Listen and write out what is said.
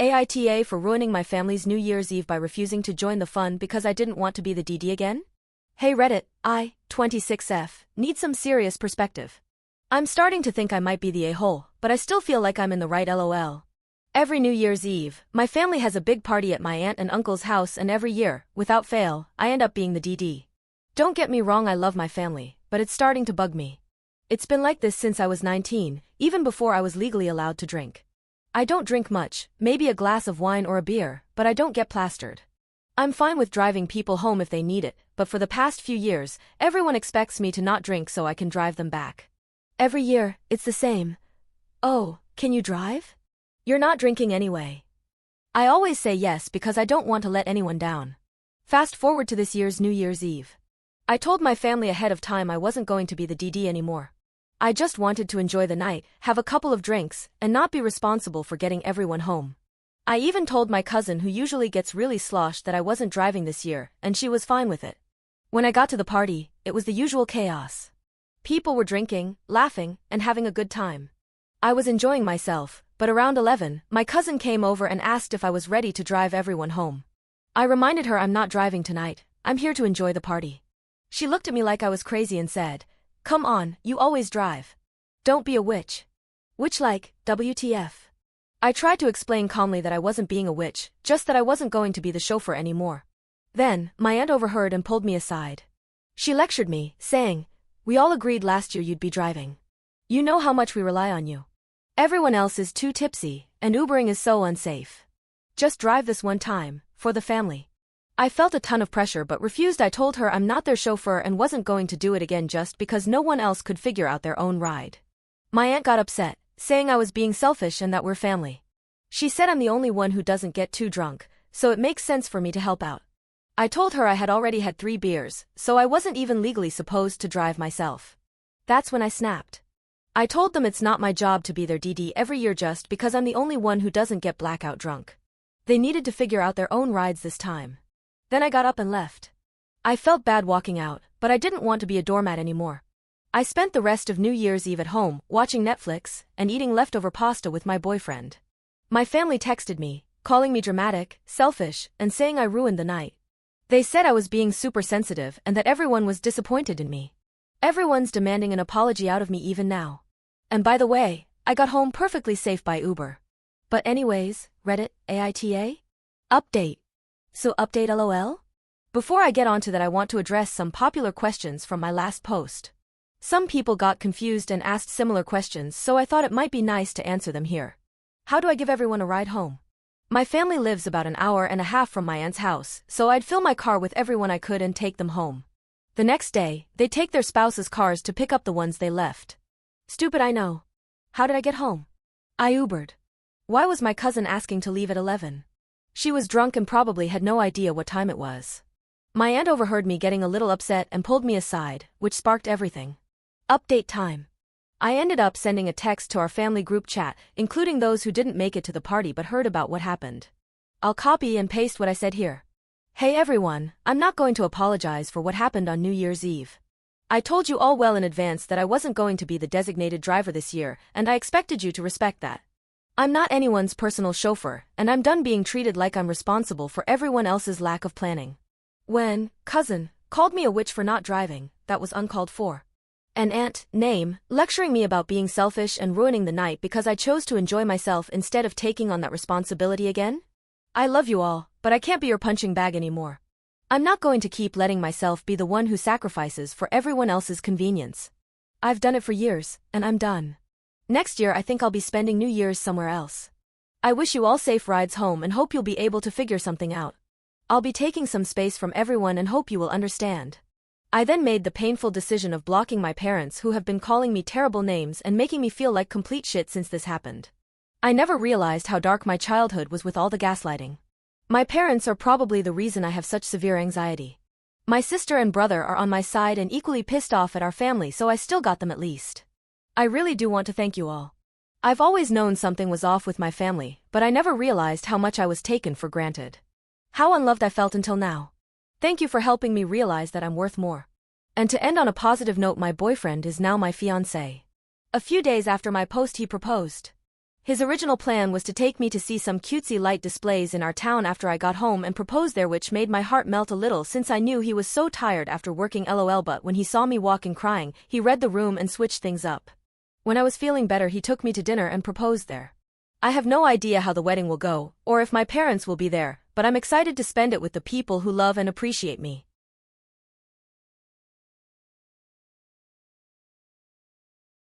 AITA for ruining my family's New Year's Eve by refusing to join the fun because I didn't want to be the DD again? Hey Reddit, I, 26F, need some serious perspective. I'm starting to think I might be the a-hole, but I still feel like I'm in the right lol. Every New Year's Eve, my family has a big party at my aunt and uncle's house, and every year, without fail, I end up being the DD. Don't get me wrong, I love my family, but it's starting to bug me. It's been like this since I was 19, even before I was legally allowed to drink. I don't drink much, maybe a glass of wine or a beer, but I don't get plastered. I'm fine with driving people home if they need it, but for the past few years, everyone expects me to not drink so I can drive them back. Every year, it's the same. Oh, can you drive? You're not drinking anyway. I always say yes because I don't want to let anyone down. Fast forward to this year's New Year's Eve. I told my family ahead of time I wasn't going to be the DD anymore. I just wanted to enjoy the night, have a couple of drinks, and not be responsible for getting everyone home. I even told my cousin, who usually gets really sloshed, that I wasn't driving this year, and she was fine with it. When I got to the party, it was the usual chaos. People were drinking, laughing, and having a good time. I was enjoying myself, but around 11, my cousin came over and asked if I was ready to drive everyone home. I reminded her I'm not driving tonight, I'm here to enjoy the party. She looked at me like I was crazy and said, "Come on, you always drive. Don't be a witch." Witch like, WTF. I tried to explain calmly that I wasn't being a witch, just that I wasn't going to be the chauffeur anymore. Then, my aunt overheard and pulled me aside. She lectured me, saying, "We all agreed last year you'd be driving. You know how much we rely on you. Everyone else is too tipsy, and Ubering is so unsafe. Just drive this one time, for the family." I felt a ton of pressure but refused. I told her I'm not their chauffeur and wasn't going to do it again just because no one else could figure out their own ride. My aunt got upset, saying I was being selfish and that we're family. She said I'm the only one who doesn't get too drunk, so it makes sense for me to help out. I told her I had already had 3 beers, so I wasn't even legally supposed to drive myself. That's when I snapped. I told them it's not my job to be their DD every year just because I'm the only one who doesn't get blackout drunk. They needed to figure out their own rides this time. Then I got up and left. I felt bad walking out, but I didn't want to be a doormat anymore. I spent the rest of New Year's Eve at home, watching Netflix, and eating leftover pasta with my boyfriend. My family texted me, calling me dramatic, selfish, and saying I ruined the night. They said I was being super sensitive and that everyone was disappointed in me. Everyone's demanding an apology out of me even now. And by the way, I got home perfectly safe by Uber. But anyways, Reddit, AITA? Update. So update lol? Before I get onto that, I want to address some popular questions from my last post. Some people got confused and asked similar questions, so I thought it might be nice to answer them here. How do I give everyone a ride home? My family lives about an hour and a half from my aunt's house, so I'd fill my car with everyone I could and take them home. The next day, they'd take their spouses' cars to pick up the ones they left. Stupid, I know. How did I get home? I Ubered. Why was my cousin asking to leave at 11? She was drunk and probably had no idea what time it was. My aunt overheard me getting a little upset and pulled me aside, which sparked everything. Update time. I ended up sending a text to our family group chat, including those who didn't make it to the party but heard about what happened. I'll copy and paste what I said here. Hey everyone, I'm not going to apologize for what happened on New Year's Eve. I told you all well in advance that I wasn't going to be the designated driver this year, and I expected you to respect that. I'm not anyone's personal chauffeur, and I'm done being treated like I'm responsible for everyone else's lack of planning. When cousin called me a witch for not driving, that was uncalled for. And aunt, name, lecturing me about being selfish and ruining the night because I chose to enjoy myself instead of taking on that responsibility again? I love you all, but I can't be your punching bag anymore. I'm not going to keep letting myself be the one who sacrifices for everyone else's convenience. I've done it for years, and I'm done. Next year I think I'll be spending New Year's somewhere else. I wish you all safe rides home and hope you'll be able to figure something out. I'll be taking some space from everyone and hope you will understand. I then made the painful decision of blocking my parents, who have been calling me terrible names and making me feel like complete shit since this happened. I never realized how dark my childhood was with all the gaslighting. My parents are probably the reason I have such severe anxiety. My sister and brother are on my side and equally pissed off at our family, so I still got them at least. I really do want to thank you all. I've always known something was off with my family, but I never realized how much I was taken for granted. How unloved I felt until now. Thank you for helping me realize that I'm worth more. And to end on a positive note, my boyfriend is now my fiancé. A few days after my post he proposed. His original plan was to take me to see some cutesy light displays in our town after I got home and propose there, which made my heart melt a little since I knew he was so tired after working lol, but when he saw me walking crying, he read the room and switched things up. When I was feeling better, he took me to dinner and proposed there. I have no idea how the wedding will go, or if my parents will be there, but I'm excited to spend it with the people who love and appreciate me.